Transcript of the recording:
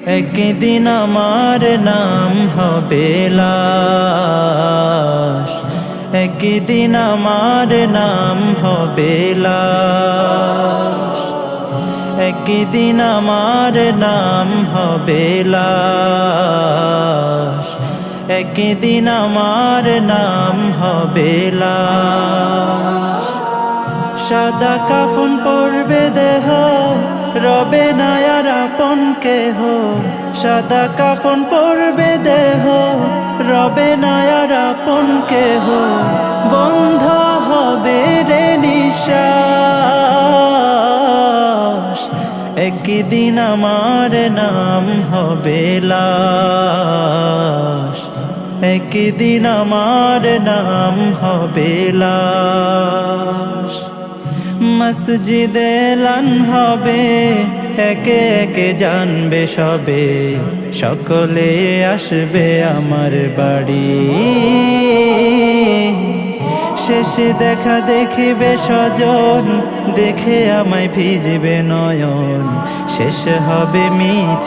একদিন আমার নাম হবে লাশ, একদিন আমার নাম হবে লাশ, একদিন আমার নাম হবে লাশ, একদিন আমার নাম হবে লাশ। সাদা কাফন পরবে দেহ, রবে না আর আপন কেহ। সাদা কাফন পরবে দেহ, রবে না আর আপন কেহ। বন্ধ হবে রে নিঃশ্বাস, একদিন আমার নাম হবে লাশ, একদিন আমার নাম হবে লাশ। মসজিদে এলান হবে, একে একে জানবে সবে, সকলে আসবে আমার বাড়ি। শেষে দেখা দেখিবে স্বজন, দেখে আমায় ভিজবে নয়ন, শেষ হবে মিছিল।